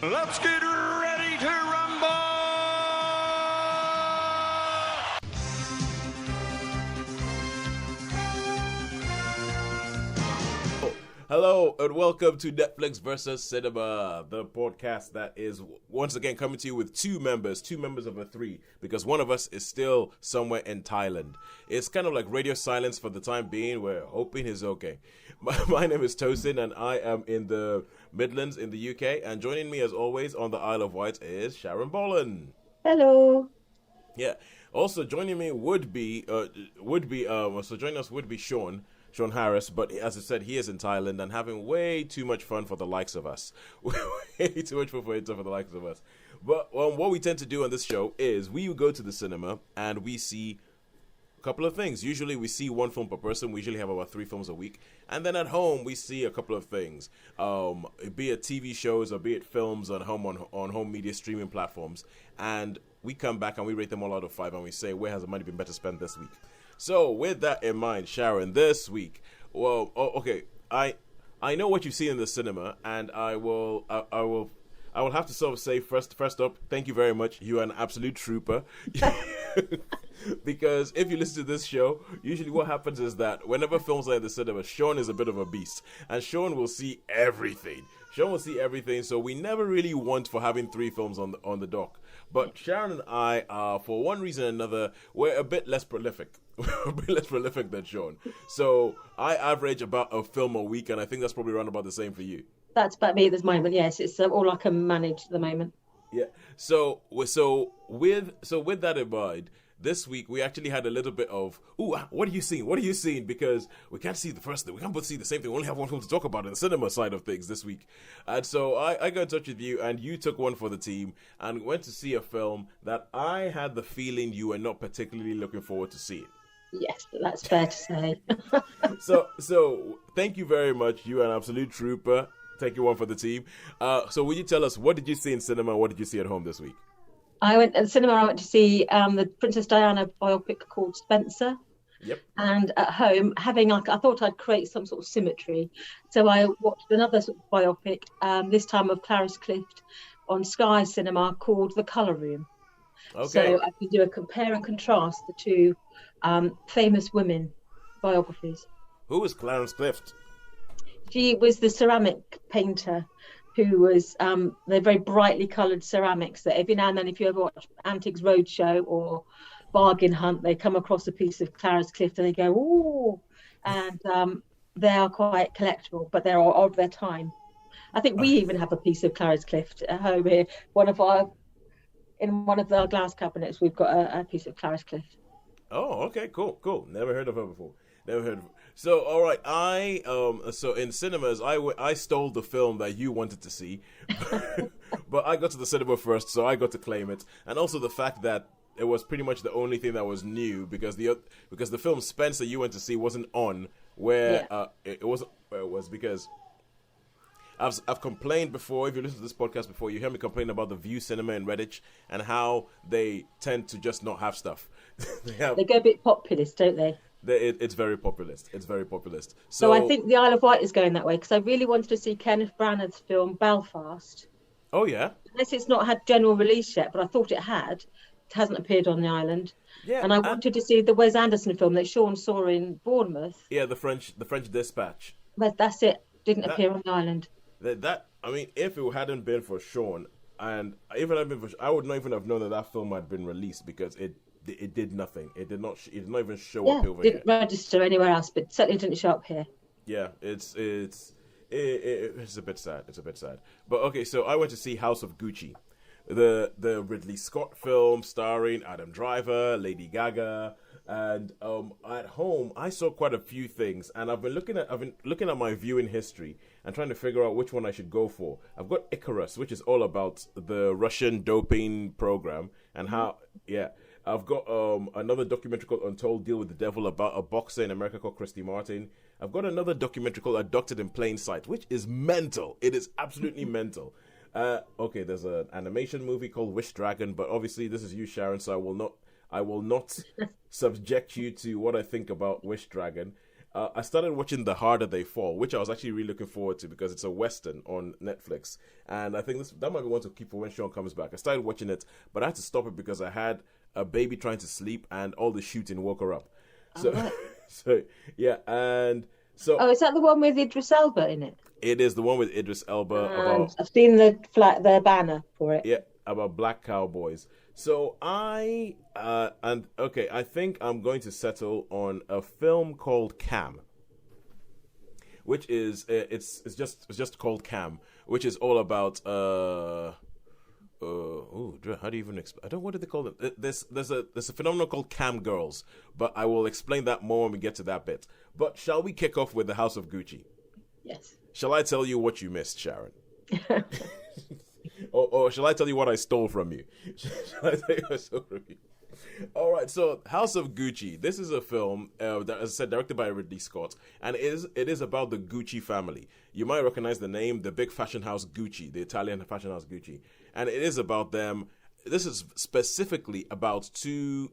Let's get ready to rumble! Hello and welcome to Netflix versus Cinema, the podcast that is once again coming to you with two members of a three, because one of us is still somewhere in Thailand. It's kind of like radio silence for the time being. We're hoping he's okay. My name is Tosin and I am in the Midlands in the UK, and joining me as always on the Isle of Wight is Sharon Boland. Hello. Yeah. Also joining me would be Shaun Harris, but as I said, he is in Thailand and having way too much fun for the likes of us. Way too much fun for the likes of us. But what we tend to do on this show is we go to the cinema and we see a couple of things. Usually we see one film per person. We usually have about 3 films a week. And then at home we see a couple of things, be it TV shows or be it films on home media streaming platforms. And we come back and we rate them all out of 5 and we say, where has the money been better spent this week? So, with that in mind, Sharon, this week, I know what you've seen in the cinema, and I will have to sort of say first up, thank you very much. You are an absolute trooper. Because if you listen to this show, usually what happens is that whenever films are in the cinema, Shaun is a bit of a beast, and Shaun will see everything. So we never really want for having 3 films on the dock. But Sharon and I are, for one reason or another, we're a bit less prolific. We're a bit less prolific than Shaun. So I average about a film a week, and I think that's probably around about the same for you. That's about me at this moment, yes. It's all I can manage at the moment. Yeah. So with that in mind, this week we actually had a little bit of, what are you seeing? Because we can't see the first thing. We can't both see the same thing. We only have one film to talk about in the cinema side of things this week. And so I got in touch with you, and you took one for the team and went to see a film that I had the feeling you were not particularly looking forward to seeing. Yes, that's fair to say. So thank you very much. You are an absolute trooper. Take you one for the team. So will you tell us, what did you see in cinema? What did you see at home this week? I went to the cinema. I went to see the Princess Diana biopic called Spencer. Yep. And at home, I thought I'd create some sort of symmetry. So I watched another sort of biopic, this time of Clarice Cliff on Sky Cinema, called The Colour Room. Okay. So I can do a compare and contrast the two famous women biographies. Who was Clarice Cliff? She was the ceramic painter who was, they're very brightly coloured ceramics that every now and then, if you ever watch Antiques Roadshow or Bargain Hunt, they come across a piece of Clarice Cliff and they go, ooh, and they are quite collectible, but they're of their time. I think we even have a piece of Clarice Cliff at home here. In one of our glass cabinets, we've got a piece of Clarice Cliff. Oh, okay, cool. Never heard of her before. So, all right, so in cinemas, I stole the film that you wanted to see, but I got to the cinema first, so I got to claim it, and also the fact that it was pretty much the only thing that was new, because the film Spencer you went to see wasn't on where it wasn't where it was, because I've complained before. If you listen to this podcast before, you hear me complain about the View Cinema in Redditch and how they tend to just not have stuff. They go a bit populist, don't they? It's very populist. So I think the Isle of Wight is going that way, because I really wanted to see Kenneth Branagh's film Belfast. Oh yeah. Unless it's not had general release yet, but I thought it had. It hasn't appeared on the island. Yeah. And I wanted to see the Wes Anderson film that Shaun saw in Bournemouth. Yeah, the French Dispatch. But that's it. Didn't appear on the island. If it hadn't been for Shaun, and even had been for, I would not even have known that film had been released, because it did nothing. It did not even show up over here. It didn't register anywhere else, but certainly didn't show up here. Yeah, it's a bit sad. But okay, so I went to see House of Gucci, the Ridley Scott film starring Adam Driver, Lady Gaga, and at home I saw quite a few things, and I've been looking at my viewing history and trying to figure out which one I should go for. I've got Icarus, which is all about the Russian doping program and how I've got another documentary called Untold Deal with the Devil about a boxer in America called Christy Martin. I've got another documentary called Abducted in Plain Sight, which is mental. It is absolutely mental. There's an animation movie called Wish Dragon, but obviously this is you, Sharon, so I will not subject you to what I think about Wish Dragon. I started watching The Harder They Fall, which I was actually really looking forward to because it's a Western on Netflix. And I think that might be one to keep for when Shaun comes back. I started watching it, but I had to stop it because I had a baby trying to sleep and all the shooting woke her up. So, right. so yeah, and so... Oh, is that the one with Idris Elba in it? It is the one with Idris Elba And I've seen the banner for it. Yeah, about black cowboys. So I think I'm going to settle on a film called Cam, which is it's just called Cam, which is all about how do you even explain? I don't, what do they call them? There's a phenomenon called Cam girls, but I will explain that more when we get to that bit. But shall we kick off with the House of Gucci? Yes. Shall I tell you what you missed, Sharon? or shall I tell you what I stole from you? Shall I tell you what I stole from you? All right, so House of Gucci. This is a film that, as I said, directed by Ridley Scott, and it is about the Gucci family. You might recognize the name, the big fashion house Gucci, the Italian fashion house Gucci, and it is about them. This is specifically about two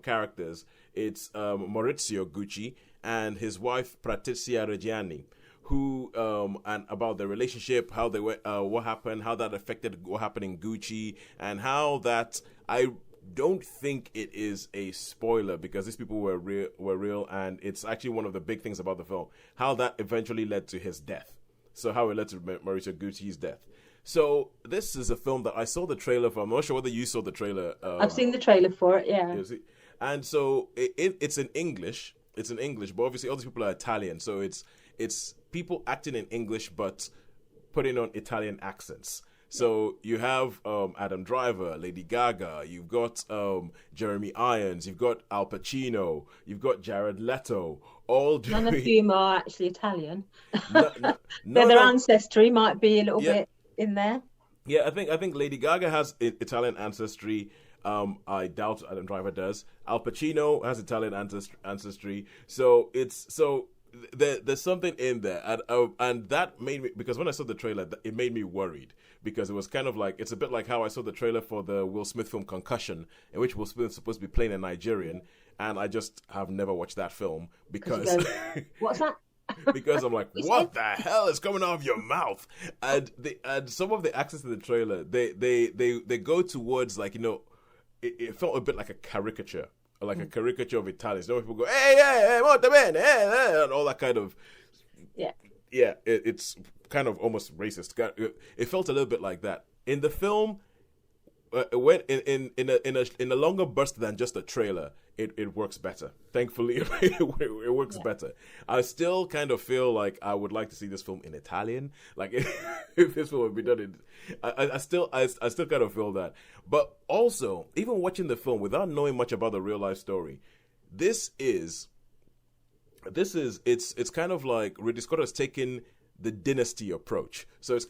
characters. It's Maurizio Gucci and his wife Patrizia Reggiani, who and about their relationship, how they were, what happened, how that affected what happened in Gucci, and how that I don't think it is a spoiler because these people were real, and it's actually one of the big things about the film, how that eventually led to his death. So how it led to Maurizio Gucci's death. So this is a film that I saw the trailer for. I'm not sure whether you saw the trailer. I've seen the trailer for it, yeah. And so it's in English. It's in English, but obviously all these people are Italian, so it's people acting in English but putting on Italian accents. So you have Adam Driver, Lady Gaga, you've got Jeremy Irons, you've got Al Pacino, you've got Jared Leto, all doing... None of whom are actually Italian. Their ancestry might be a little bit in there. Yeah, I think Lady Gaga has Italian ancestry. I doubt Adam Driver does. Al Pacino has Italian ancestry. So there's something in there, and that made me, because when I saw the trailer, it made me worried because it was kind of like, it's a bit like how I saw the trailer for the Will Smith film Concussion, in which Will Smith is supposed to be playing a Nigerian, and I just have never watched that film because what's that? Because I'm like, what the hell is coming out of your mouth? And some of the accents in the trailer, they go towards, like, you know, it felt a bit like a caricature. Like a caricature of Italians. You know, people go, hey, molto bene, and all that kind of... Yeah, it's kind of almost racist. It felt a little bit like that. In the film, when in a longer burst than just a trailer, it works better. Thankfully, it works better. I still kind of feel like I would like to see this film in Italian. Like if this film would be done in, I still kind of feel that. But also, even watching the film without knowing much about the real life story, it's kind of like Ridley Scott has taken the dynasty approach. So it's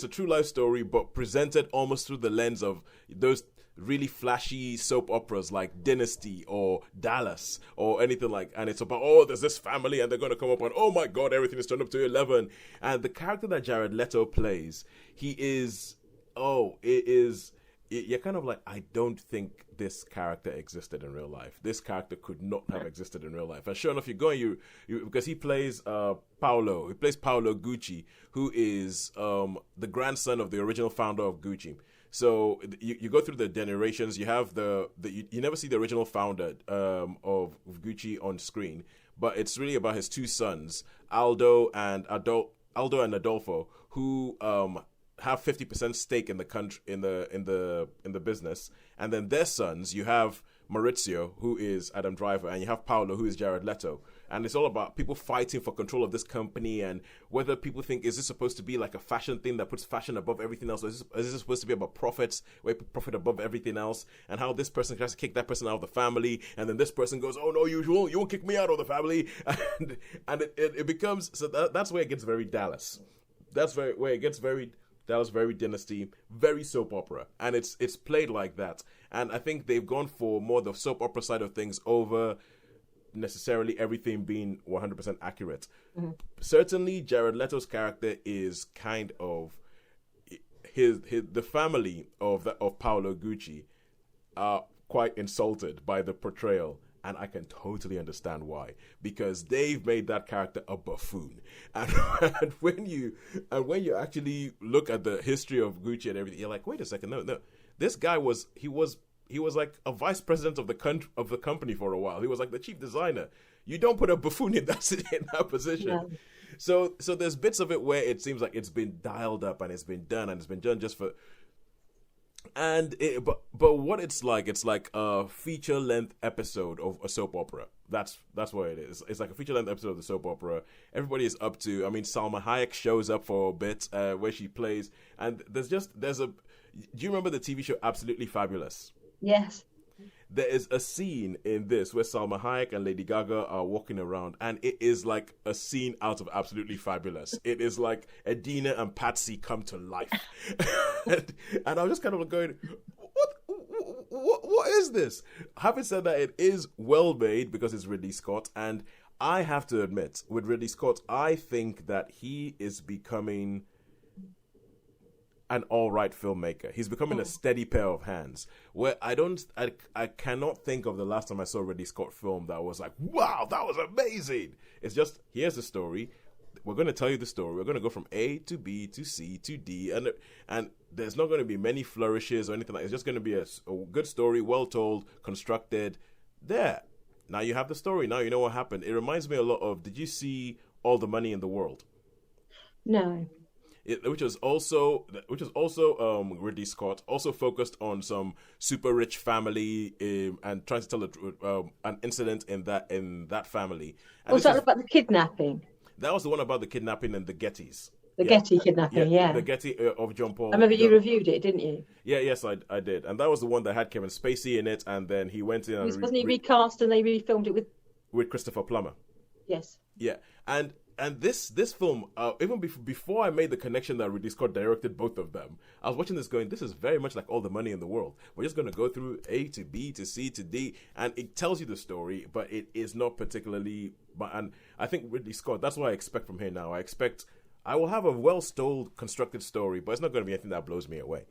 a true life story, but presented almost through the lens of those really flashy soap operas like Dynasty or Dallas or anything like, and it's about, there's this family and they're going to come up and, oh my God, everything is turned up to 11. And the character that Jared Leto plays, you're kind of like, I don't think this character existed in real life. This character could not have existed in real life. And sure enough, you because he plays Paolo. He plays Paolo Gucci, who is the grandson of the original founder of Gucci. So you go through the generations. You have you never see the original founder of Gucci on screen, but it's really about his two sons, Aldo and Adolfo, who have 50% stake in the country, in the business, and then their sons. You have Maurizio, who is Adam Driver, and you have Paolo, who is Jared Leto. And it's all about people fighting for control of this company, and whether people think, is this supposed to be like a fashion thing that puts fashion above everything else? Or is this supposed to be about profits, where people profit above everything else? And how this person tries to kick that person out of the family, and then this person goes, oh no, you won't kick me out of the family. And it becomes, so that's where it gets very Dallas. That's where it gets very Dallas, very Dynasty, very soap opera, and it's played like that. And I think they've gone for more the soap opera side of things over necessarily everything being 100% accurate. Mm-hmm. Certainly, Jared Leto's character is kind of the family of Paolo Gucci are quite insulted by the portrayal, And I can totally understand why, because they've made that character a buffoon. And, and when you actually look at the history of Gucci and everything, you're like, wait a second, no, this guy was like a vice president of the company for a while. He was like the chief designer. You don't put a buffoon in that position. Yeah. So there's bits of it where it seems like it's been dialed up and it's been done just for. But what it's like a feature length episode of a soap opera. That's what it is. It's like a feature length episode of the soap opera. Everybody is up to. I mean, Salma Hayek shows up for a bit where she plays, and there's a. Do you remember the TV show Absolutely Fabulous? Yes. There is a scene in this where Salma Hayek and Lady Gaga are walking around, and it is like a scene out of Absolutely Fabulous. It is like Edina and Patsy come to life. and I'm just kind of going, what is this? Having said that, it is well made because it's Ridley Scott, and I have to admit, with Ridley Scott, I think that he is becoming an all-right filmmaker. He's becoming a steady pair of hands. Where I cannot think of the last time I saw a Ridley Scott film that was like, wow, that was amazing. It's just, here's the story. We're going to tell you the story. We're going to go from A to B to C to D, and there's not going to be many flourishes or anything like that. It's just going to be a good story, well told, constructed. There. Now you have the story. Now you know what happened. It reminds me a lot of, did you see All the Money in the World? No. Which was also Ridley Scott, also focused on some super rich family and trying to tell an incident in that family. And was that about the kidnapping? That was the one about the kidnapping and the Gettys. The Getty kidnapping, yeah. The Getty of John Paul. I remember you reviewed it, didn't you? Yeah, yes, I did. And that was the one that had Kevin Spacey in it, and then he went in and... Wasn't he recast and they refilmed it with Christopher Plummer? Yes. Yeah, and this film, even before I made the connection that Ridley Scott directed both of them, I was watching this going, this is very much like All the Money in the World. We're just going to go through A to B to C to D, and it tells you the story, but it is not particularly... And I think Ridley Scott, that's what I expect from him now. I will have a well-told, constructed story, but it's not going to be anything that blows me away.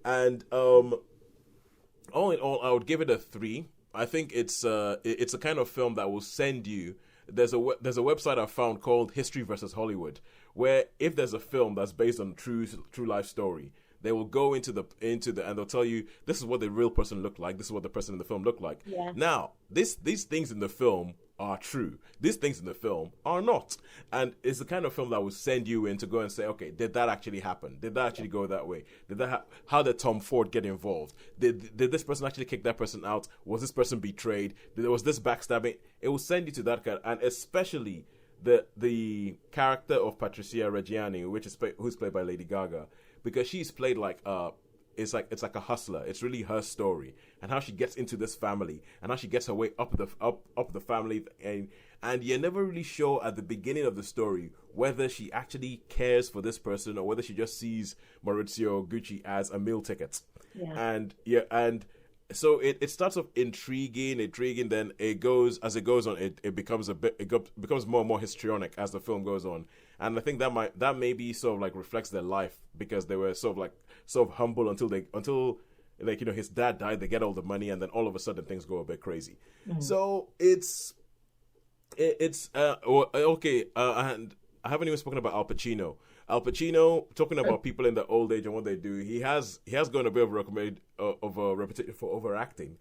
And all in all, I would give it a 3. I think it's a kind of film that will send you... There's a website I found called History versus Hollywood, where if there's a film that's based on true life story, they will go into the and they'll tell you this is what the real person looked like, this is what the person in the film looked like. Yeah. Now, these things in the film are true. These things in the film are not. And it's the kind of film that will send you in to go and say, okay, did that actually happen? Did that actually go that way? How did Tom Ford get involved? Did this person actually kick that person out? Was this person betrayed? Was this backstabbing? It will send you to that kind, and especially the character of Patricia Reggiani, who's played by Lady Gaga, because she's played like it's like a hustler. It's really her story and how she gets into this family and how she gets her way up the family, and you're never really sure at the beginning of the story whether she actually cares for this person or whether she just sees Maurizio Gucci as a meal ticket. Yeah. And so it starts off intriguing, then it goes on, it becomes more and more histrionic as the film goes on. And I think that maybe sort of like reflects their life, because they were sort of humble until his dad died, they get all the money, and then all of a sudden things go a bit crazy. Mm-hmm. So it's okay. And I haven't even spoken about Al Pacino. Al Pacino, talking about people in the old age and what they do, he has gone a bit of a reputation for overacting,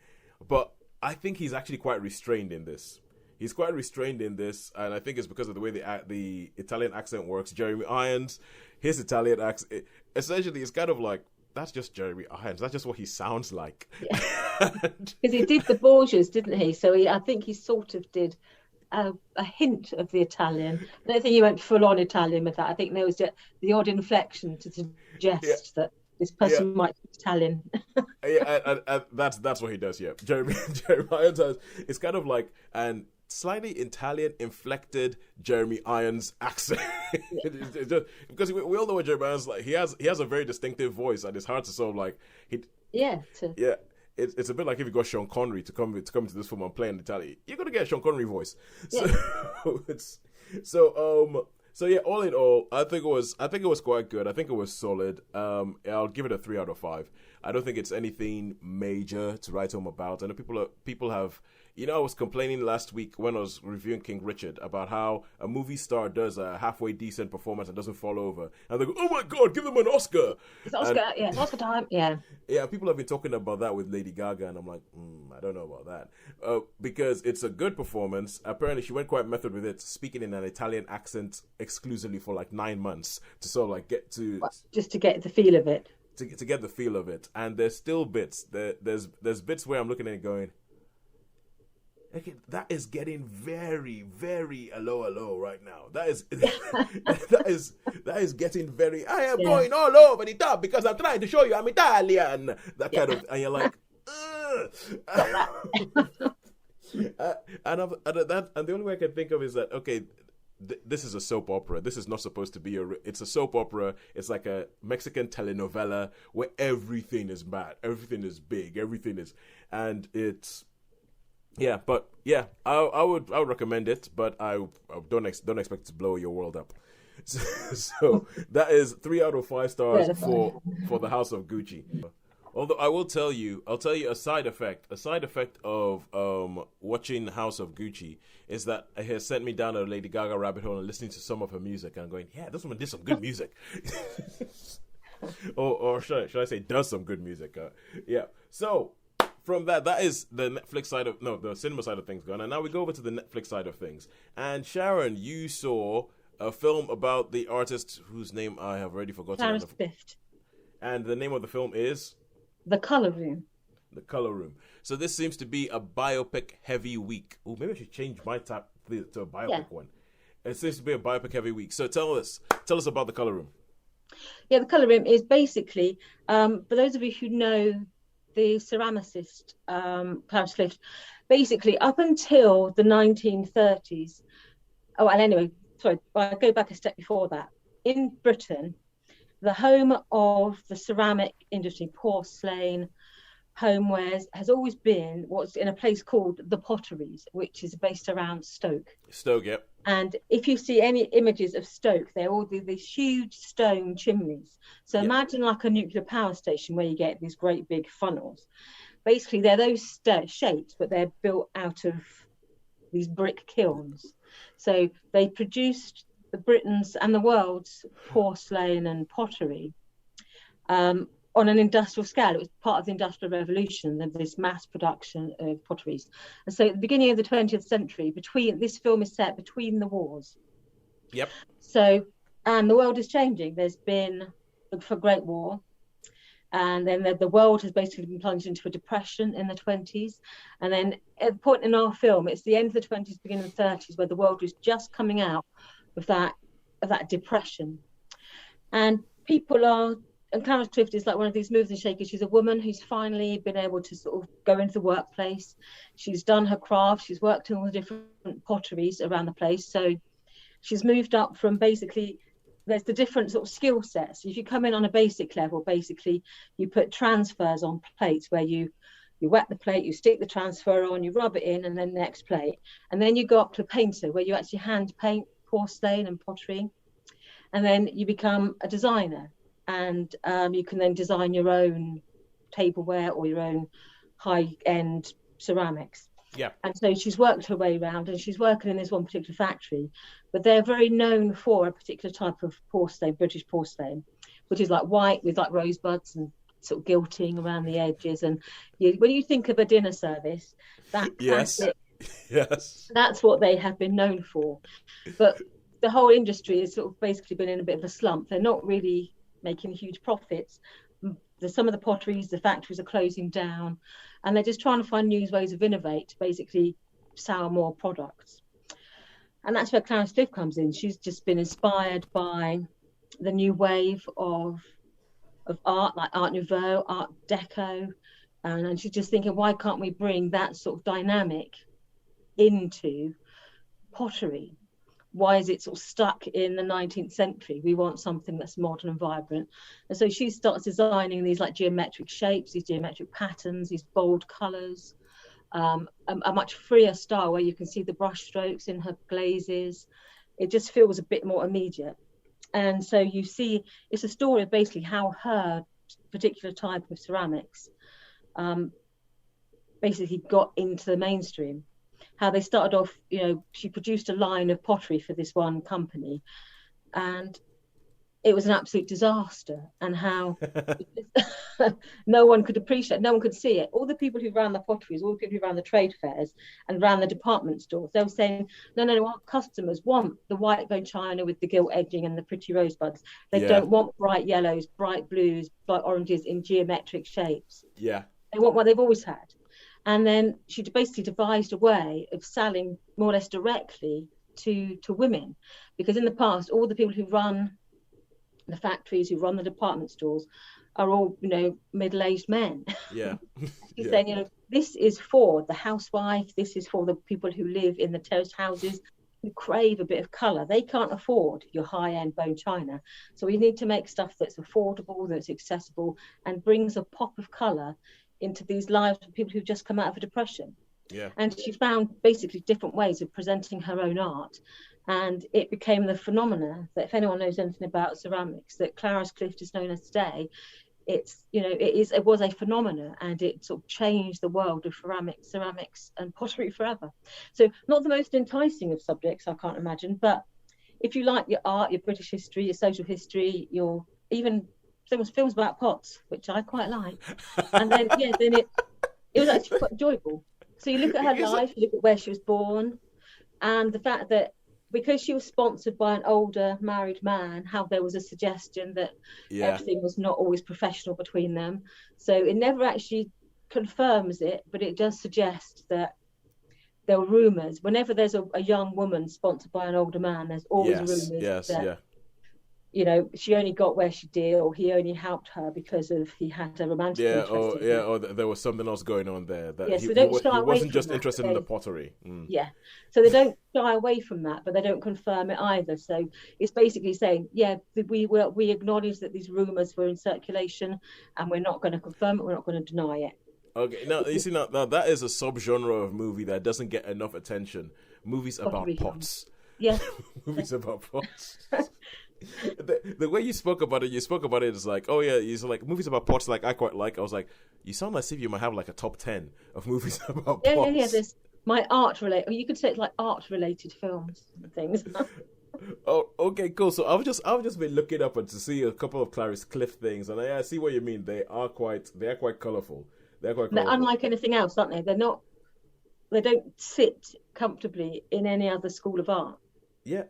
but I think he's actually quite restrained in this. He's quite restrained in this, and I think it's because of the way the Italian accent works. Jeremy Irons, his Italian accent, essentially, it's kind of like, that's just Jeremy Irons. That's just what he sounds like. Because he did the Borgias, didn't he? So I think he sort of did a hint of the Italian. I don't think he went full on Italian with that. I think there was just the odd inflection to suggest that this person might be Italian. and that's what he does. Yeah, Jeremy Irons has, it's kind of like an slightly Italian inflected Jeremy Irons accent. It's just, because we all know what Jeremy Irons is like. He has a very distinctive voice, and it's hard to sort of like It's a bit like if you got Sean Connery to come to this film and play in Italian, you're gonna get a Sean Connery voice. So So yeah, all in all, I think it was quite good. I think it was solid. I'll give it a 3 out of 5. I don't think it's anything major to write home about. I know people have. I was complaining last week when I was reviewing King Richard about how a movie star does a halfway decent performance and doesn't fall over, and they go, "Oh my God, give him an Oscar!" It's Oscar, it's Oscar time, yeah. Yeah, people have been talking about that with Lady Gaga, and I'm like, I don't know about that, because it's a good performance. Apparently, she went quite method with it, speaking in an Italian accent exclusively for like 9 months to sort of like get to just to get the feel of it. To get the feel of it, and there's still bits. There's bits where I'm looking at it going, okay, that is getting very, very low right now. That is that is getting very. I am going all over the top because I'm trying to show you I'm Italian. That kind of, and you're like, and the only way I can think of is that okay, this is a soap opera. This is not supposed to be it's a soap opera. It's like a Mexican telenovela where everything is bad, everything is big, everything is, and it's. Yeah, but yeah, I would recommend it, but I don't expect it to blow your world up. So that is 3 out of 5 stars for the House of Gucci. Although I'll tell you a side effect of watching House of Gucci is that it has sent me down a Lady Gaga rabbit hole and listening to some of her music and going, yeah, this woman did some good music. or should I say does some good music? Yeah. So from that is the Netflix side of the cinema side of things gone, and now we go over to the Netflix side of things. And Sharon, you saw a film about the artist whose name I have already forgotten. Clarice Cliff. And the name of the film is The Colour Room. The Colour Room. So this seems to be a biopic heavy week. Oh, maybe I should change my type to a biopic one. It seems to be a biopic heavy week. So tell us about The Colour Room. Yeah, The Colour Room is basically, for those of you who know the ceramicist Clarice Cliff, basically up until the 1930s. Oh, and anyway, sorry, I'll go back a step before that. In Britain, the home of the ceramic industry, porcelain, homewares, has always been what's in a place called the Potteries, which is based around Stoke. Stoke, yep. And if you see any images of Stoke, they're all these huge stone chimneys. So imagine like a nuclear power station where you get these great big funnels. Basically, they're those shapes, but they're built out of these brick kilns. So they produced the Britain's and the world's porcelain and pottery on an industrial scale. It was part of the Industrial Revolution, this mass production of potteries. And so at the beginning of the 20th century, this film is set between the wars. Yep. So, and the world is changing. There's been a Great War, and then the world has basically been plunged into a depression in the 20s. And then at the point in our film, it's the end of the 20s, beginning of the 30s, where the world was just coming out of that depression. And and Clarice Cliff is like one of these movers and shakers. She's a woman who's finally been able to sort of go into the workplace. She's done her craft. She's worked in all the different potteries around the place. So she's moved up from basically, there's the different sort of skill sets. If you come in on a basic level, basically you put transfers on plates where you wet the plate, you stick the transfer on, you rub it in, and then the next plate. And then you go up to a painter where you actually hand paint porcelain and pottery. And then you become a designer. And you can then design your own tableware or your own high-end ceramics. Yeah. And so she's worked her way around, and she's working in this one particular factory, but they're very known for a particular type of porcelain, British porcelain, which is like white with like rosebuds and sort of gilding around the edges. And when you think of a dinner service, that classic, yes, that's what they have been known for. But the whole industry has sort of basically been in a bit of a slump. They're not really making huge profits. Some of the potteries, the factories are closing down, and they're just trying to find new ways of innovate to basically sell more products. And that's where Clarice Cliff comes in. She's just been inspired by the new wave of art, like Art Nouveau, Art Deco, and she's just thinking, why can't we bring that sort of dynamic into pottery? Why is it sort of stuck in the 19th century? We want something that's modern and vibrant. And so she starts designing these like geometric shapes, these geometric patterns, these bold colours, a much freer style where you can see the brush strokes in her glazes. It just feels a bit more immediate. And so you see, it's a story of basically how her particular type of ceramics basically got into the mainstream. How they started off, she produced a line of pottery for this one company, and it was an absolute disaster, and how no one could appreciate, no one could see it. All the people who ran the potteries, all the people who ran the trade fairs and ran the department stores, they were saying, no, our customers want the white bone china with the gilt edging and the pretty rosebuds. They don't want bright yellows, bright blues, bright oranges in geometric shapes. Yeah. They want what they've always had. And then she basically devised a way of selling more or less directly to women, because in the past, all the people who run the factories, who run the department stores, are all middle-aged men. Yeah. She's saying, this is for the housewife, this is for the people who live in the terraced houses who crave a bit of colour. They can't afford your high-end bone china, so we need to make stuff that's affordable, that's accessible, and brings a pop of colour into these lives of people who've just come out of a depression. Yeah. And she found basically different ways of presenting her own art, and it became the phenomena that, if anyone knows anything about ceramics, that Clarice Cliff is known as today. It was a phenomena, and it sort of changed the world of ceramics and pottery forever. So not the most enticing of subjects, I can't imagine, but if you like your art, your British history, your social history, your even films about pots, which I quite like, and then it was actually quite enjoyable. So you look at her life, you look at where she was born, and the fact that because she was sponsored by an older married man, how there was a suggestion that everything was not always professional between them. So it never actually confirms it, but it does suggest that there were rumours. Whenever there's a young woman sponsored by an older man, there's always rumours that she only got where she did, or he only helped her because he had a romantic interest. Or there was something else going on there. That so he wasn't just interested in the pottery. Yeah, so they don't shy away from that, but they don't confirm it either. So it's basically saying, we acknowledge that these rumours were in circulation, and we're not going to confirm it, we're not going to deny it. Okay, now you see, now that is a subgenre of movie that doesn't get enough attention. Movies about pots. Yeah. Movies about pots. The way you spoke about it is like, oh yeah, it's like movies about pots, like I quite like. I was like, you sound as if you might have like a top 10 of movies about pots. Yeah. There's my art related, or you could say it's like art related films and things. Oh, okay, cool. So I've just been looking up and to see a couple of Clarice Cliff things, and I see what you mean. They are quite colourful. They're unlike anything else, aren't they? They don't sit comfortably in any other school of art. Yeah.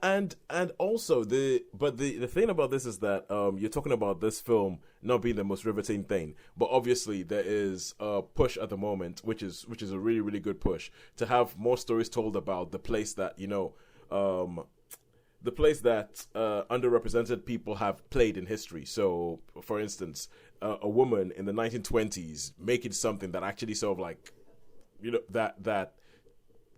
And also the thing about this is that you're talking about this film not being the most riveting thing, but obviously there is a push at the moment, which is a really, really good push to have more stories told about the place that underrepresented people have played in history. So, for instance, a woman in the 1920s making something that actually sort of like,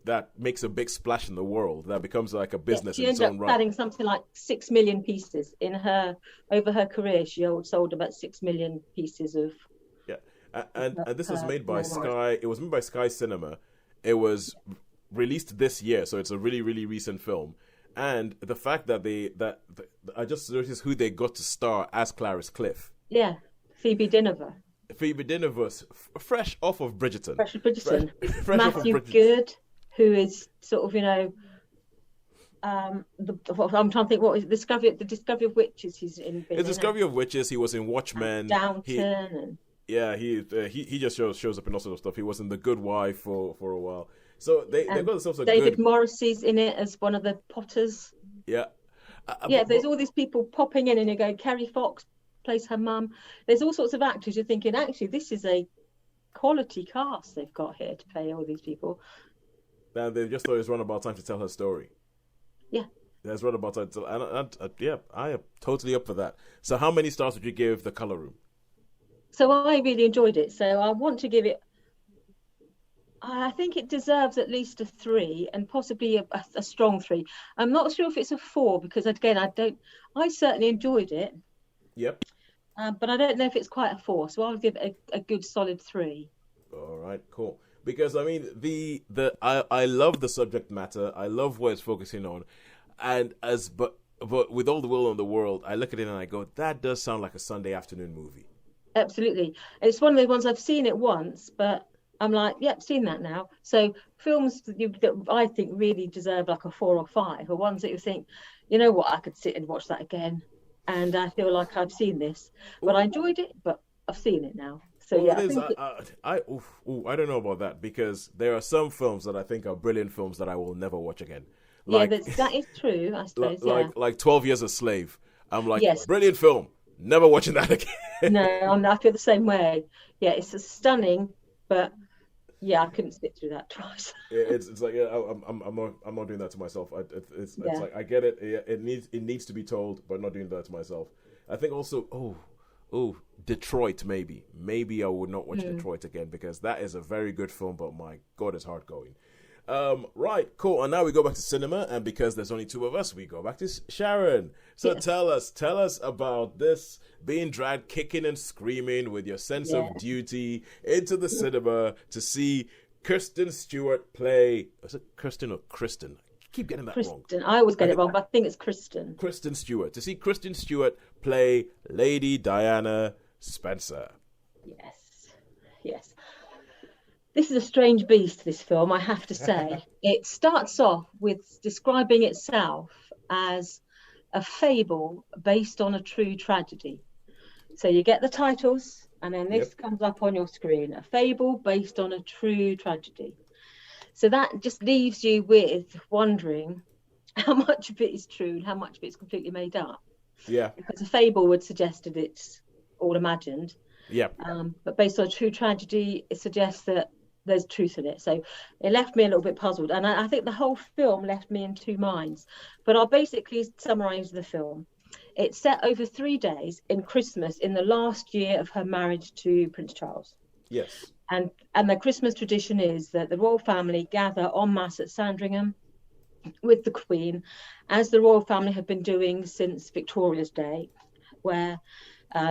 that makes a big splash in the world, that becomes like a business in its own right. She ended up selling something like 6 million pieces over her career. She sold about 6 million pieces of. Yeah, and this was made by Sky. It was made by Sky Cinema. It was released this year, so it's a really, really recent film. And the fact that I just noticed who they got to star as Clarice Cliff. Yeah, Phoebe Dynevor. Phoebe Dynevor, fresh off of Bridgerton. Fresh off Bridgerton. Fresh Matthew off of Bridgerton. Good, who is sort of, I'm trying to think, what is the Discovery of Witches he's in. The Discovery of Witches, he was in Watchmen. Downton. He just shows up in all sorts of stuff. He was in The Good Wife for a while. So they got themselves a David good... Morrissey's in it as one of the potters. Yeah. There's all these people popping in, and you go, Kerry Fox plays her mum. There's all sorts of actors. You're thinking, actually, this is a quality cast they've got here to play all these people. And they just thought it was run about time to tell her story. Yeah. There's run about time to tell, and I am totally up for that. So how many stars would you give The Colour Room? So I really enjoyed it. So I want to give it, I think it deserves at least a 3, and possibly a strong 3. I'm not sure if it's a 4, because again, I certainly enjoyed it. Yep. But I don't know if it's quite a 4, so I'll give it a good solid 3. All right, cool. Because I mean, I love the subject matter. I love what it's focusing on. And but with all the will in the world, I look at it and I go, that does sound like a Sunday afternoon movie. Absolutely. It's one of the ones I've seen it once, but I'm like, yep, seen that now. So films that I think really deserve like a 4 or 5 are ones that you think, you know what, I could sit and watch that again. And I feel like I've seen this, but I enjoyed it, but I've seen it now. So Well, yeah, it is. I I don't know about that, because there are some films that I think are brilliant films that I will never watch again. yeah, Like, that is true, I suppose. Yeah. like 12 Years a Slave. I'm like, Yes. brilliant film. Never watching that again. No, I feel the same way. Yeah, it's a stunning, but yeah, I couldn't sit through that twice. It's like, yeah, I'm not doing that to myself. It's Yeah. like, I get it. It needs to be told, but not doing that to myself. I think also, Detroit, maybe I would not watch Detroit again, because that is a very good film, but my God, it's hard going. Right, cool. And now we go back to cinema, and because there's only 2 of us, we go back to Sharon. So Yes. tell us about this, being dragged kicking and screaming with your sense of duty into the cinema to see Kristen Stewart play. Is it Kristen or Kristen? I keep getting that wrong. Kristen. I always get it wrong, but I think it's Kristen. Kristen Stewart. To see Kristen Stewart play Lady Diana Spencer. Yes. This is a strange beast, this film, I have to say. It starts off with describing itself as a fable based on a true tragedy. So you get the titles, and then this comes up on your screen, a fable based on a true tragedy. So that just leaves you with wondering how much of it is true and how much of it is completely made up. Yeah. Because a fable would suggest that it's all imagined. Yeah. But based on a true tragedy, it suggests that there's truth in it. So it left me a little bit puzzled. And I think the whole film left me in 2 minds. But I'll basically summarise the film. It's set over 3 days in Christmas in the last year of her marriage to Prince Charles. Yes. And the Christmas tradition is that the royal family gather en masse at Sandringham with the Queen, as the royal family have been doing since Victoria's Day, where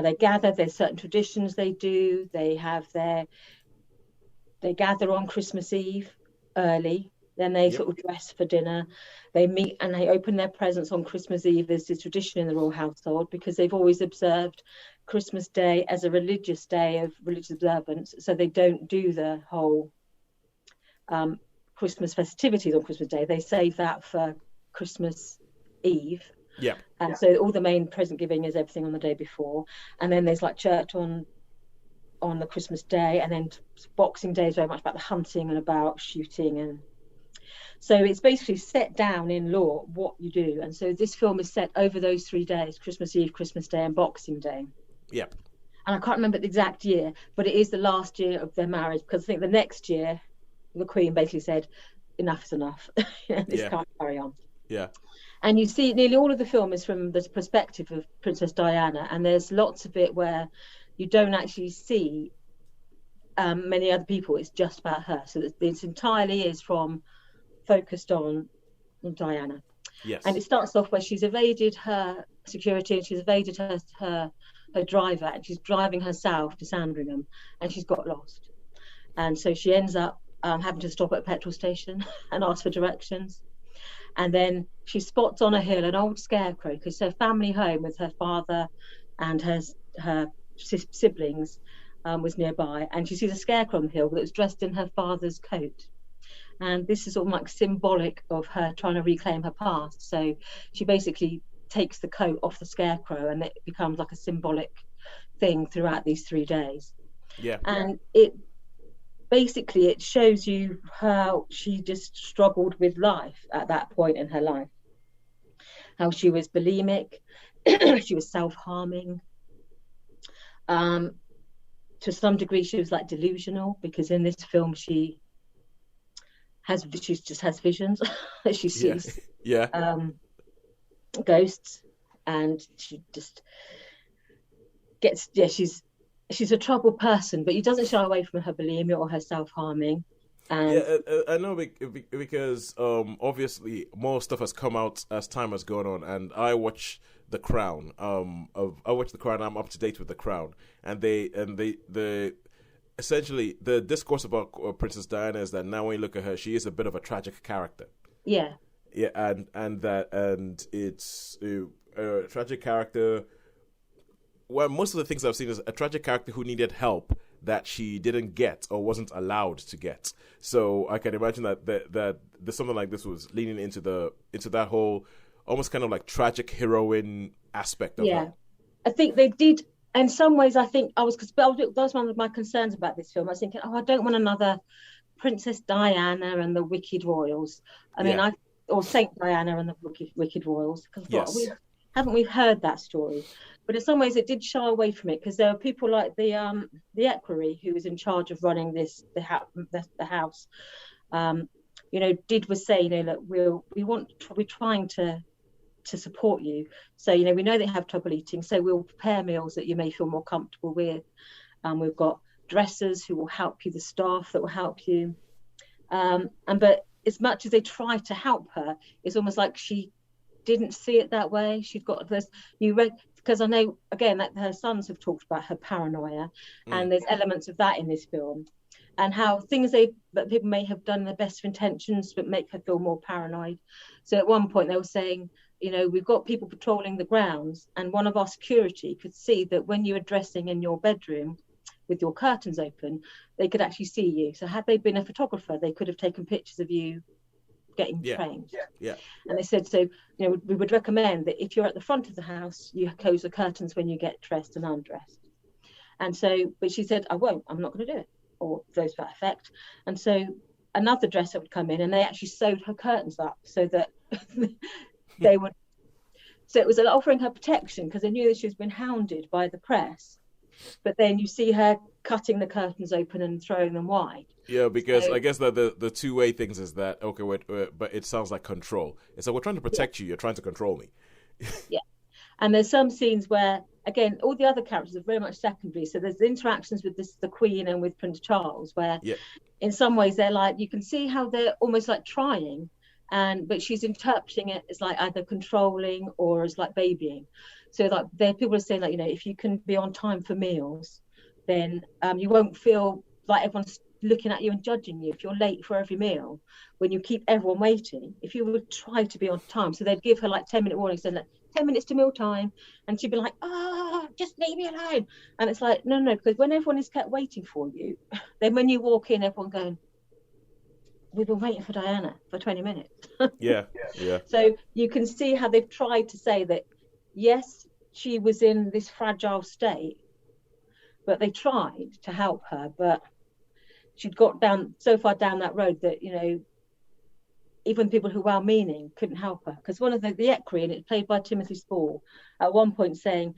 they gather. There's certain traditions they do. They gather on Christmas Eve early. Then they sort of dress for dinner. They meet and they open their presents on Christmas Eve. There's this tradition in the royal household because they've always observed Christmas Day as a religious day of religious observance. So they don't do the whole Christmas festivities on Christmas Day. They save that for Christmas Eve. Yeah. And so all the main present giving is everything on the day before. And then there's like church on the Christmas Day. And then Boxing Day is very much about the hunting and about shooting. And so it's basically set down in law what you do. And so this film is set over those 3 days, Christmas Eve, Christmas Day and Boxing Day. Yeah. And I can't remember the exact year, but it is the last year of their marriage, because I think the next year the Queen basically said, enough is enough. This can't carry on. Yeah. And you see nearly all of the film is from the perspective of Princess Diana, and there's lots of it where you don't actually see many other people. It's just about her. So this entirely is focused on Diana. Yes. And it starts off where she's evaded her security and she's evaded her driver, and she's driving herself to Sandringham, and she's got lost. And so she ends up having to stop at a petrol station and ask for directions. And then she spots on a hill an old scarecrow, because her family home with her father and her siblings was nearby. And she sees a scarecrow on the hill that was dressed in her father's coat. And this is sort of like symbolic of her trying to reclaim her past. So she basically takes the coat off the scarecrow, and it becomes like a symbolic thing throughout these 3 days. Yeah. And it shows you how she just struggled with life at that point in her life. How she was bulimic, she was self-harming. To some degree, she was like delusional, because in this film she just has visions. She sees ghosts, and she just gets she's a troubled person, but she doesn't shy away from her bulimia or her self-harming. And I know, because obviously more stuff has come out as time has gone on, and I watch The Crown. I watch The Crown. I'm up to date with The Crown, and they essentially the discourse about Princess Diana is that now when you look at her, she is a bit of a tragic character. Yeah. Yeah, and it's a tragic character. Well, most of the things I've seen is a tragic character who needed help that she didn't get or wasn't allowed to get. So I can imagine that something like this was leaning into that whole almost kind of like tragic heroine aspect of her. I think they did. In some ways, I think because that was one of my concerns about this film. I was thinking, I don't want another Princess Diana and the Wicked Royals. Or Saint Diana and the Wicked Royals. Because we've heard that story. But in some ways, it did shy away from it because there were people like the equerry who was in charge of running the house. Was saying, look, we're trying to support you. So, we know they have trouble eating, so we'll prepare meals that you may feel more comfortable with. We've got dressers who will help you, the staff that will help you. But as much as they try to help her, it's almost like she didn't see it that way. She's got this, because I know, again, that her sons have talked about her paranoia, and there's elements of that in this film, and how things that people may have done in the best of intentions but make her feel more paranoid. So at one point they were saying, we've got people patrolling the grounds, and one of our security could see that when you were dressing in your bedroom with your curtains open, they could actually see you. So had they been a photographer, they could have taken pictures of you getting changed. Yeah. And they said, so, we would recommend that if you're at the front of the house, you close the curtains when you get dressed and undressed. And so, but she said, I'm not going to do it, or those to that effect. And so another dresser would come in, and they actually sewed her curtains up so that they would. So it was offering her protection because they knew that she was being hounded by the press. But then you see her cutting the curtains open and throwing them wide. Yeah, because I guess that the two-way things is that, okay, wait, but it sounds like control. It's like, we're trying to protect you. You're trying to control me. Yeah. And there's some scenes where, again, all the other characters are very much secondary. So there's the interactions with the Queen and with Prince Charles, where in some ways they're like, you can see how they're almost like trying, but she's interpreting it as like either controlling or as like babying. So like there people are saying, like, if you can be on time for meals, then you won't feel like everyone's looking at you and judging you if you're late for every meal. When you keep everyone waiting, if you would try to be on time, so they'd give her like 10-minute warnings, saying like 10 minutes to meal time, and she'd be like, just leave me alone. And it's like, no, because when everyone is kept waiting for you, then when you walk in, everyone going, we've been waiting for Diana for 20 minutes. Yeah. So you can see how they've tried to say that, yes, she was in this fragile state, but they tried to help her, but she'd got so far down that road that, even people who were well-meaning couldn't help her. Because one of the equerry, and it's played by Timothy Spall, at one point saying,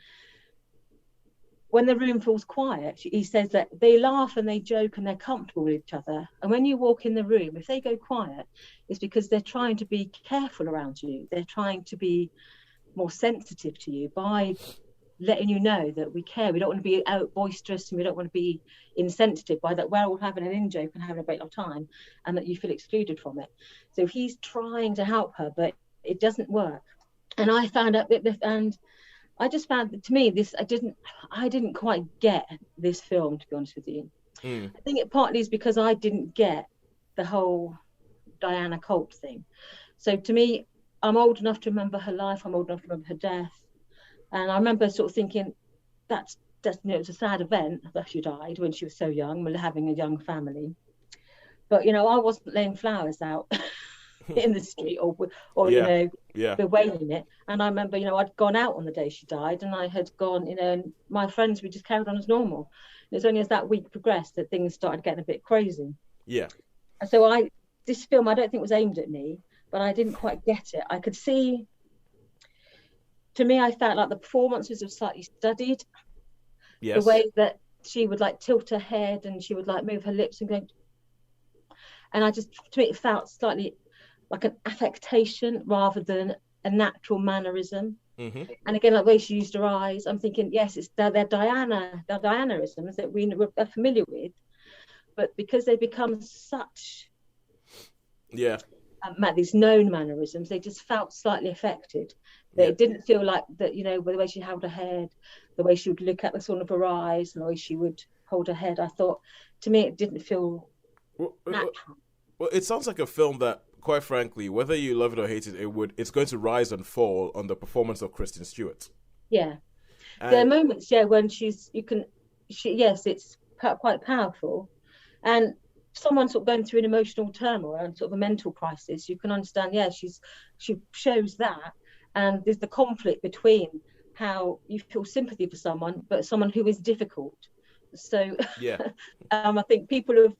when the room feels quiet, he says that they laugh and they joke and they're comfortable with each other. And when you walk in the room, if they go quiet, it's because they're trying to be careful around you. They're trying to be more sensitive to you by letting you know that we care. We don't want to be out boisterous, and we don't want to be insensitive by that we're all having an in-joke and having a great lot of time, and that you feel excluded from it. So he's trying to help her, but it doesn't work. And I found out and I just found that, to me, I didn't quite get this film, to be honest with you. I think it partly is because I didn't get the whole Diana cult thing. So to me, I'm old enough to remember her life. I'm old enough to remember her death. And I remember sort of thinking, it was a sad event that she died when she was so young, having a young family. But, I wasn't laying flowers out in the street or bewailing it. And I remember, I'd gone out on the day she died, and I had gone, and my friends, we just carried on as normal. And it's only as that week progressed that things started getting a bit crazy. Yeah. And so this film, I don't think was aimed at me, but I didn't quite get it. I could see, to me, I felt like the performances were slightly studied. Yes. The way that she would like tilt her head and she would like move her lips and go. And to me, it felt slightly like an affectation rather than a natural mannerism. Mm-hmm. And again, like the way she used her eyes, I'm thinking, yes, it's their Dianaisms that we are familiar with, but because they become such these known mannerisms, they just felt slightly affected. It didn't feel like that, the way she held her head, the way she would look at the sort of her eyes, and the way she would hold her head. I thought, to me, it didn't feel natural. Well, it sounds like a film that quite frankly, whether you love it or hate it, it's going to rise and fall on the performance of Kristen Stewart. Yeah. And There are moments, when it's quite powerful. And someone sort of going through an emotional turmoil and sort of a mental crisis, you can understand, she shows that. And there's the conflict between how you feel sympathy for someone, but someone who is difficult. So yeah, I think people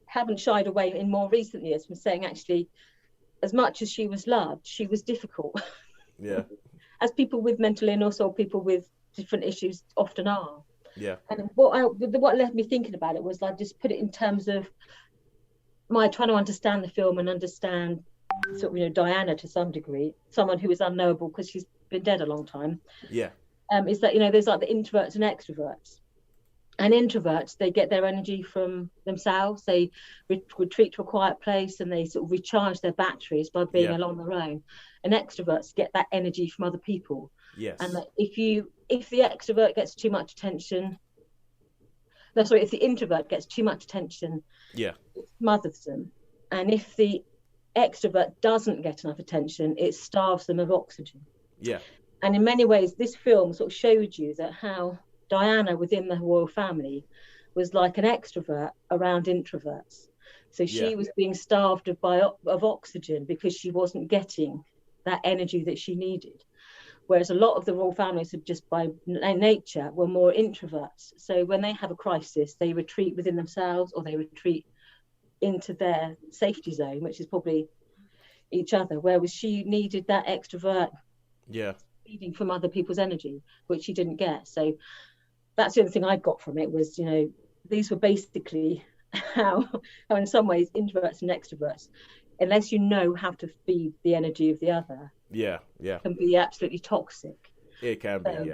haven't shied away in more recent years from saying, actually, as much as she was loved, she was difficult. Yeah. As people with mental illness or people with different issues often are. Yeah. And what left me thinking about it was I just put it in terms of my trying to understand the film and understand sort of, Diana to some degree, someone who is unknowable because she's been dead a long time. Yeah. Is that, there's like the introverts and extroverts. And introverts, they get their energy from themselves. They retreat to a quiet place and they sort of recharge their batteries by being alone on their own. And extroverts get that energy from other people. Yes. And that if the extrovert gets too much attention, if the introvert gets too much attention, it smothers them. And if the extrovert doesn't get enough attention, it starves them of oxygen. Yeah. And in many ways, this film sort of showed you that how Diana within the royal family was like an extrovert around introverts. So she was being starved of oxygen because she wasn't getting that energy that she needed. Whereas a lot of the royal families, just by nature, were more introverts. So when they have a crisis, they retreat within themselves or they retreat into their safety zone, which is probably each other. Whereas she needed that extrovert feeding from other people's energy, which she didn't get. So that's the other thing I got from it was, these were basically how in some ways introverts and extroverts, unless you know how to feed the energy of the other, can be absolutely toxic. It can be,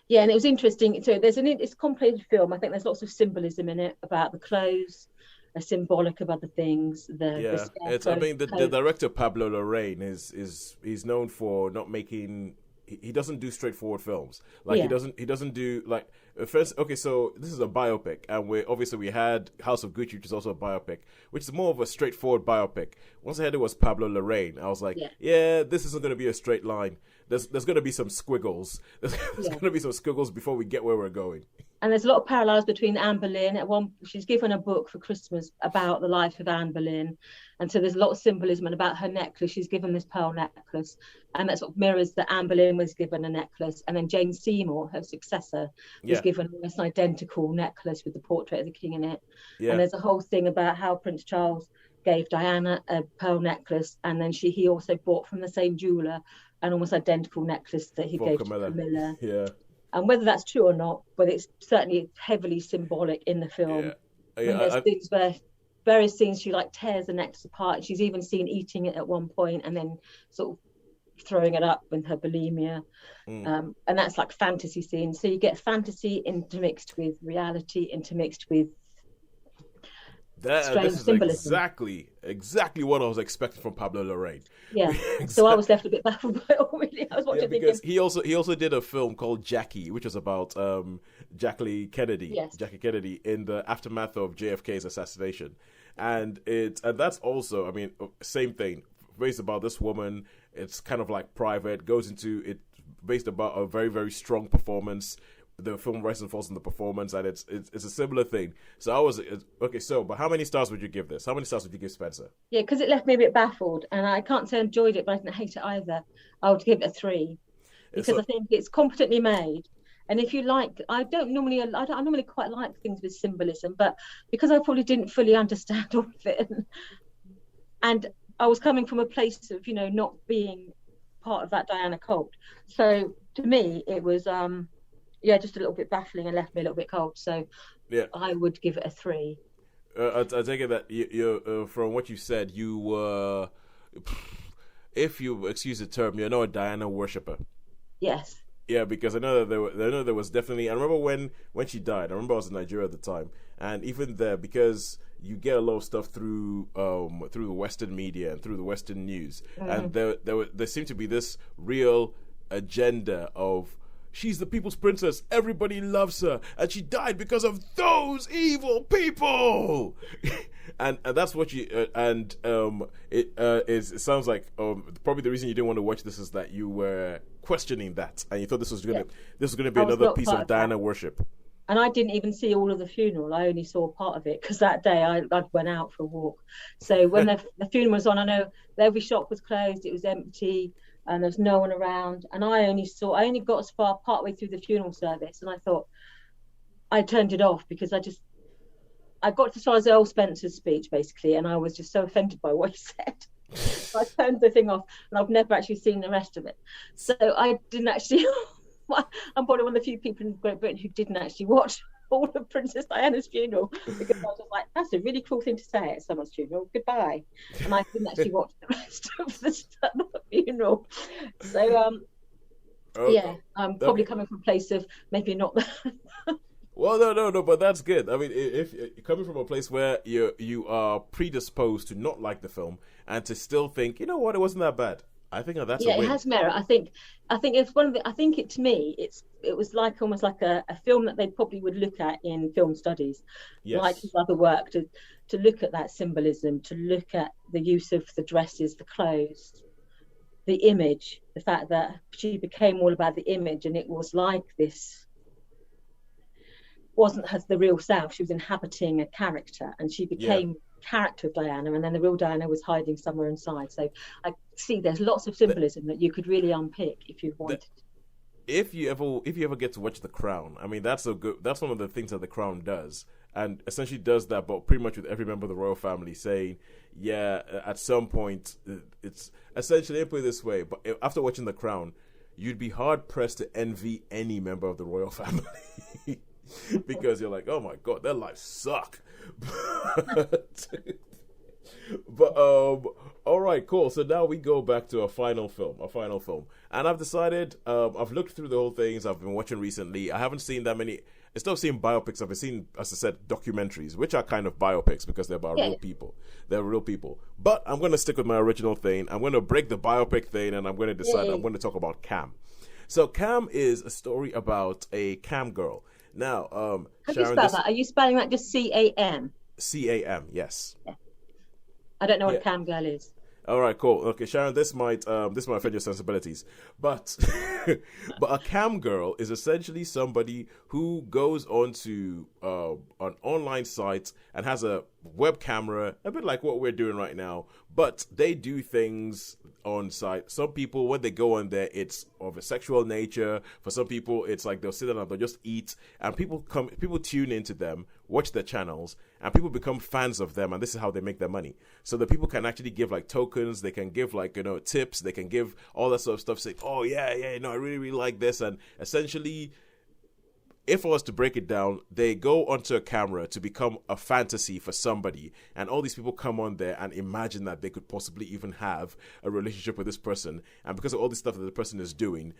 Yeah, and it was interesting. So it's a complicated film. I think there's lots of symbolism in it about the clothes, are symbolic of other things. The director Pablo Larraín is known for not making. He doesn't do straightforward films. He doesn't do like first. Okay, so this is a biopic, and we had House of Gucci, which is also a biopic, which is more of a straightforward biopic. Once I heard it was Pablo Larraín, I was like, this isn't going to be a straight line. There's going to be some squiggles. There's going to be some squiggles before we get where we're going. And there's a lot of parallels between Anne Boleyn. She's given a book for Christmas about the life of Anne Boleyn. And so there's a lot of symbolism and about her necklace. She's given this pearl necklace. And that sort of mirrors that Anne Boleyn was given a necklace. And then Jane Seymour, her successor, was given almost an identical necklace with the portrait of the king in it. Yeah. And there's a whole thing about how Prince Charles gave Diana a pearl necklace. And then he also bought from the same jeweller an almost identical necklace that he gave to Camilla. Yeah. And whether that's true or not, but it's certainly heavily symbolic in the film. There's things where various scenes she tears the necklace apart. She's even seen eating it at one point and then sort of throwing it up with her bulimia. And that's like fantasy scenes. So you get fantasy intermixed with reality, intermixed with this is symbolism. exactly what I was expecting from Pablo Larraín. Yeah. So I was left a bit baffled by it already. I was watching because he also did a film called Jackie, which was about Jackie Kennedy in the aftermath of JFK's assassination. And that's also, same thing. Based about this woman, it's kind of like private, goes into it based about a very, very strong performance. The film rises and falls in the performance, and it's a similar thing. So I was okay. So, but how many stars would you give this? How many stars would you give Spencer? Yeah, because it left me a bit baffled, and I can't say I enjoyed it, but I didn't hate it either. I would give it a 3 because I think it's competently made. And if you like, I normally quite like things with symbolism, but because I probably didn't fully understand all of it, and I was coming from a place of not being part of that Diana cult. So to me, it was just a little bit baffling and left me a little bit cold. So I would give it a 3. I take it that you from what you said, you were, if you excuse the term, you're not a Diana worshipper. Yes. Yeah, because I know that there was definitely. I remember when she died. I remember I was in Nigeria at the time, and even there, because you get a lot of stuff through the Western media and through the Western news, and there seemed to be this real agenda of, she's the people's princess, everybody loves her, and she died because of those evil people. and that's what you it sounds like probably the reason you didn't want to watch this is that you were questioning that, and you thought this was gonna be another piece of Diana worship. And I didn't even see all of the funeral. I only saw part of it because that day I went out for a walk. So when the funeral was on, I know every shop was closed, it was empty, and there was no one around. And I only got as far partway through the funeral service, and I thought I turned it off because I got as far as Earl Spencer's speech basically, and I was just so offended by what he said. So I turned the thing off, and I've never actually seen the rest of it. So I didn't actually. I'm probably one of the few people in Great Britain who didn't actually watch all of Princess Diana's funeral because I was like, that's a really cruel thing to say at someone's funeral. Goodbye. And I didn't actually watch the rest of the funeral. So, I'm probably coming from a place of maybe not. Well, no, but that's good. I mean, if you're coming from a place where you are predisposed to not like the film and to still think, you know what, it wasn't that bad. I think that's a win. It has merit. I think it's one of the. I think it to me, it was like almost like a film that they probably would look at in film studies, like his other work, to look at that symbolism, to look at the use of the dresses, the clothes, the image, the fact that she became all about the image, and it was like this. Wasn't the real self. She was inhabiting a character, and she became. Character of Diana, and then the real Diana was hiding somewhere inside. So I see there's lots of symbolism that you could really unpick if you wanted. If you ever get to watch The Crown, I mean that's one of the things that The Crown does, and essentially does that, but pretty much with every member of the royal family saying, at some point it's essentially, put it this way, but after watching The Crown, you'd be hard pressed to envy any member of the royal family. Because you're like, oh my god, their lives suck. but all right, cool. So now we go back to a final film, and I've decided, I've looked through the whole things I've been watching recently. I haven't seen that many. Instead of seeing biopics, I've seen, as I said, documentaries, which are kind of biopics because they're about real people. They're real people. But I'm going to stick with my original thing. I'm going to break the biopic thing, and I'm going to decide I'm going to talk about Cam. So Cam is a story about a cam girl. Now, how do you spell that? Are you spelling that just C-A-M? C-A-M, yes. Yeah. I don't know what a cam girl is. All right, cool. Okay, Sharon, this might offend your sensibilities, but but a cam girl is essentially somebody who goes onto an online site and has a web camera, a bit like what we're doing right now, but they do things on site. Some people, when they go on there, it's of a sexual nature. For some people, it's like they'll sit down and they'll just eat, and people tune into them, watch their channels, and people become fans of them, and this is how they make their money. So the people can actually give like tokens, they can give like, tips, they can give all that sort of stuff, say, oh yeah, I really, really like this. And essentially, if I was to break it down, they go onto a camera to become a fantasy for somebody, and all these people come on there and imagine that they could possibly even have a relationship with this person, and because of all this stuff that the person is doing,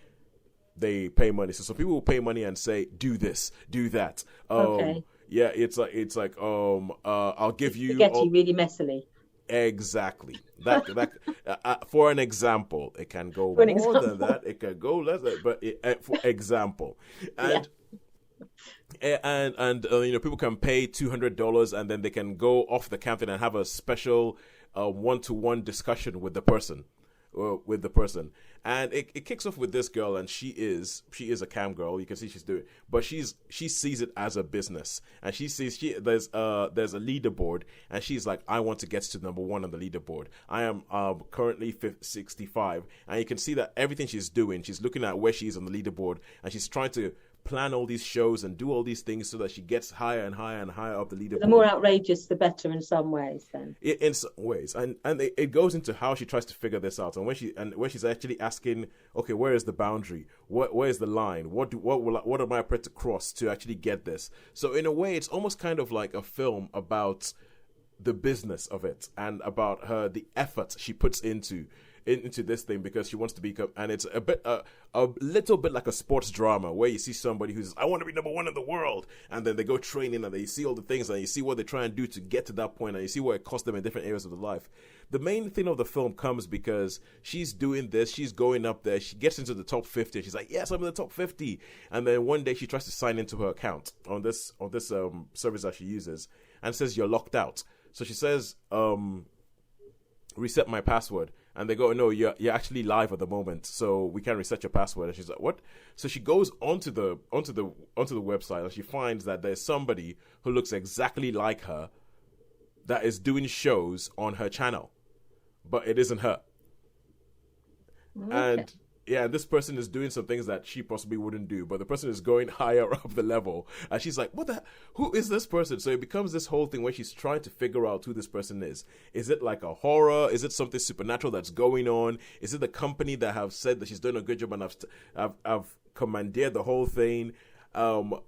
they pay money. So some people will pay money and say, do this, do that. Okay. Yeah, it's like I'll give you spaghetti really messily. Exactly. That for an example, it can go more than that. It can go less, but for example, and people can pay $200 and then they can go off the counter and have a special one-to-one discussion with the person. And it kicks off with this girl, and she is a cam girl. You can see she's doing, but she sees it as a business, and she sees there's a leaderboard, and she's like, I want to get to number one on the leaderboard. I am currently 65, and you can see that everything she's doing, she's looking at where she is on the leaderboard, and she's trying to plan all these shows and do all these things so that she gets higher and higher and higher up the leaderboard. The more outrageous, the better in some ways. Then in some ways, and it goes into how she tries to figure this out, and where she's actually asking, okay, where is the boundary? Where is the line? What am I prepared to cross to actually get this? So in a way, it's almost kind of like a film about the business of it and about the effort she puts into this thing, because she wants to become, and it's a little bit like a sports drama where you see somebody who's, I want to be number one in the world, and then they go training and they see all the things and you see what they try and do to get to that point, and you see what it costs them in different areas of their life. The main thing of the film comes because she's doing this, she's going up there, she gets into the top 50, and she's like, yes, I'm in the top 50, and then one day she tries to sign into her account on this service that she uses, and says, you're locked out. So she says, reset my password. And they go, no, you're actually live at the moment, so we can't reset your password. And she's like, what? So she goes onto the website, and she finds that there's somebody who looks exactly like her that is doing shows on her channel, but it isn't her. Okay. And yeah, this person is doing some things that she possibly wouldn't do, but the person is going higher up the level, and she's like, who is this person? So it becomes this whole thing where she's trying to figure out who this person is. Is it like a horror? Is it something supernatural that's going on? Is it the company that have said that she's doing a good job and I've commandeered the whole thing?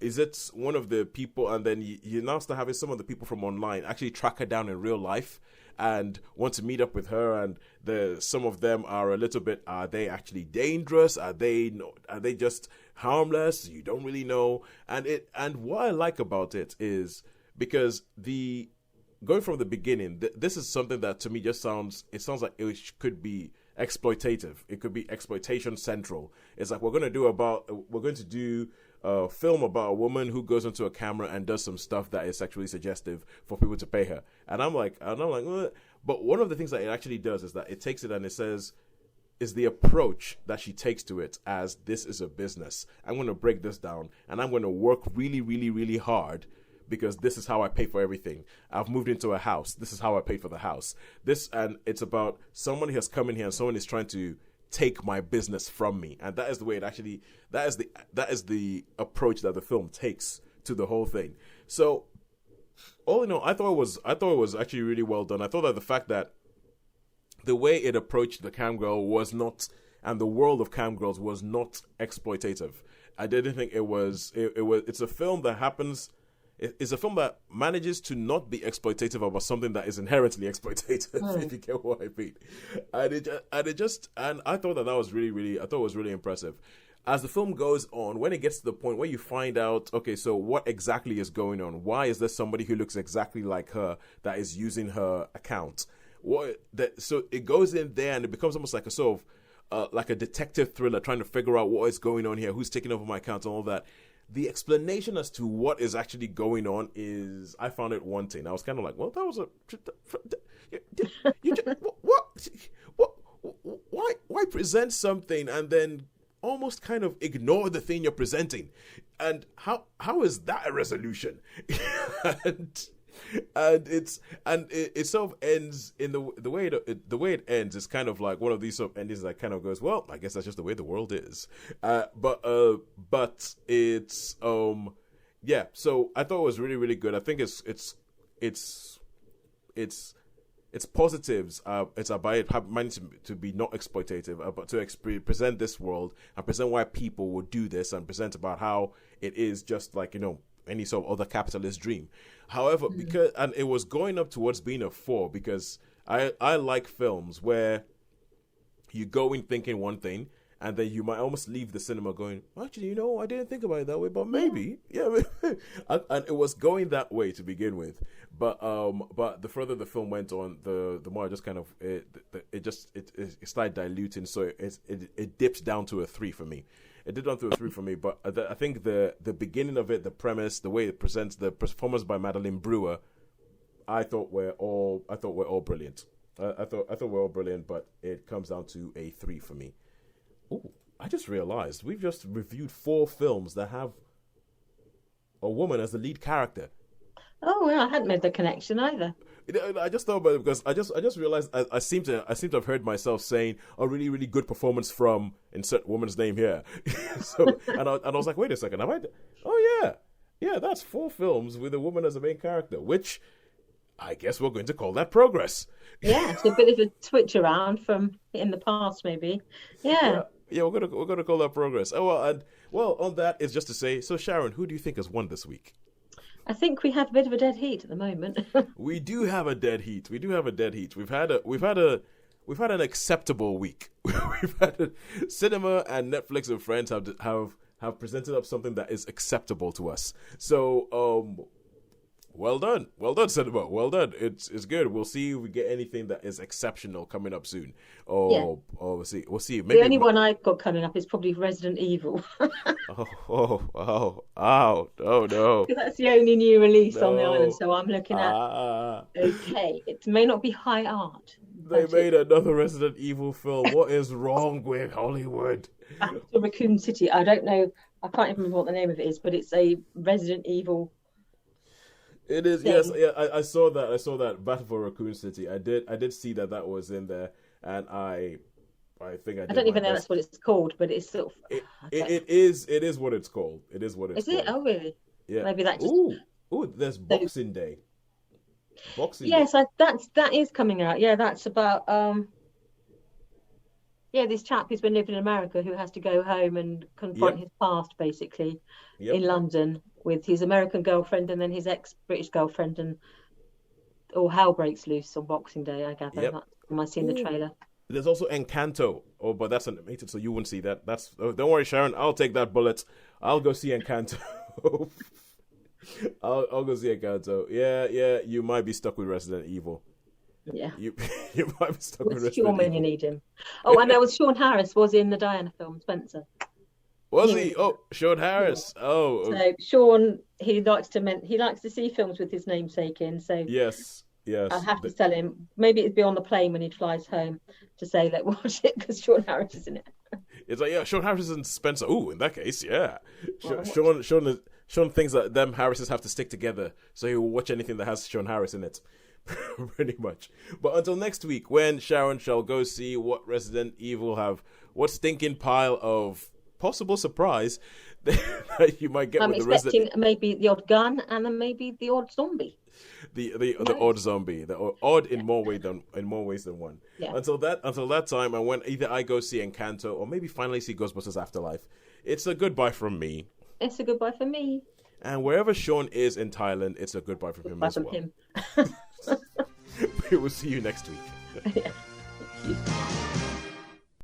Is it one of the people, and then you now start having some of the people from online actually track her down in real life and want to meet up with her, and some of them are a little bit, are they actually dangerous? Are they just harmless? You don't really know. And what I like about it is because going from the beginning, this is something that to me just sounds like it could be exploitative. It could be exploitation central. It's like we're going to do a film about a woman who goes into a camera and does some stuff that is sexually suggestive for people to pay her. And I'm like, what? But one of the things that it actually does is that it takes it and it says, is the approach that she takes to it as this is a business. I'm going to break this down and I'm going to work really, really, really hard because this is how I pay for everything. I've moved into a house. This is how I pay for the house. And it's about someone has come in here and someone is trying to take my business from me, and that is the way that is the approach that the film takes to the whole thing. So all in all, I thought it was actually really well done. I thought that the fact that the way it approached the cam girl was not, and the world of cam girls was not exploitative. I didn't think it was. It's a film that happens. It's a film that manages to not be exploitative about something that is inherently exploitative, if you get what I mean. And I thought that was really, I thought it was really impressive. As the film goes on, when it gets to the point where you find out, okay, so what exactly is going on? Why is there somebody who looks exactly like her that is using her account? So it goes in there and it becomes almost like a sort of like a detective thriller, trying to figure out what is going on here, who's taking over my account and all that. The explanation as to what is actually going on is, I found it wanting. I was kind of like, well, that was why present something and then almost kind of ignore the thing you're presenting? And how is that a resolution? and it sort of ends in the way it ends is kind of like one of these sort of endings that kind of goes, well, I guess that's just the way the world is. But it's yeah. So I thought it was really, really good. I think it's positives. It's about it managing to be not exploitative, but to present this world and present why people would do this and present about how it is just like, any sort of other capitalist dream. However, and it was going up towards being a 4 because I like films where you go in thinking one thing and then you might almost leave the cinema going, actually, I didn't think about it that way, but maybe, yeah. And it was going that way to begin with, but the further the film went on, the more I just kind of it started diluting, so it dipped down to a 3 for me. It did run through a 3 for me, but I think the beginning of it, the premise, the way it presents, the performance by Madeline Brewer, I thought were all brilliant. I thought we're all brilliant, but it comes down to a 3 for me. Oh, I just realized we've just reviewed 4 films that have a woman as the lead character. Oh, well, I hadn't made the connection either. I just thought about it because I just realized I seem to have heard myself saying a really, really good performance from insert woman's name here. and I was like, wait a second, yeah, that's 4 films with a woman as a main character, which I guess we're going to call that progress. Yeah, it's a bit of a switch around from in the past, maybe. Yeah. Yeah, we're gonna call that progress. Oh well, on that is just to say. So Sharon, who do you think has won this week? I think we have a bit of a dead heat at the moment. We do have a dead heat. We've had an acceptable week. We've had cinema and Netflix and Friends have presented up something that is acceptable to us. So well done, cinema, well done. It's good. We'll see if we get anything that is exceptional coming up soon. Or we'll see. Maybe the only one I've got coming up is probably Resident Evil. oh no. That's the only new release on the island, so I'm looking at. Okay, it may not be high art. They made another Resident Evil film. What is wrong with Hollywood? Back to Raccoon City. I don't know. I can't even remember what the name of it is, but it's a Resident Evil. It is, thing. Yes. Yeah, I saw that. I saw that Battle for Raccoon City. I did see that was in there, and I think I don't even know that's what it's called, but it's sort of. It is what it's called. It is what it's called. Is it? Oh, really? Yeah. Maybe that just. Ooh, there's Boxing Day. Yes, that is coming out. Yeah, that's about this chap who's been living in America who has to go home and confront his past, basically, in London with his American girlfriend and then his ex-British girlfriend, and all hell breaks loose on Boxing Day, I gather. That's when I seen the trailer. There's also Encanto. Oh, but that's animated, so you wouldn't see that. Don't worry, Sharon. I'll take that bullet. I'll go see Encanto. I'll go see Encanto. Yeah. You might be stuck with Resident Evil. Yeah. You might be stuck with Resident Evil. When you need him. Oh, and there was Shaun Harris was in the Diana film, Spencer. Was he? Oh, Shaun Harris. Yeah. Oh. So Shaun, he likes to see films with his namesake in. So yes. I'll have to tell him. Maybe it'd be on the plane when he flies home to say, "Let watch it," because Shaun Harris is in it. It's like, Shaun Harris and Spencer. Oh, in that case, yeah. Shaun thinks that them Harrises have to stick together, so he will watch anything that has Shaun Harris in it. Pretty much. But until next week, when Sharon shall go see what Resident Evil what stinking pile of possible surprise that you might get with the Resident. I'm expecting maybe the odd gun and then maybe the odd zombie. The odd zombie, odd in more ways than one. Yeah. Until that time, and when either I go see Encanto or maybe finally see Ghostbusters Afterlife, it's a goodbye from me. It's a goodbye from me. And wherever Shaun is in Thailand, it's a goodbye from him as well. Him. We will see you next week. Yeah.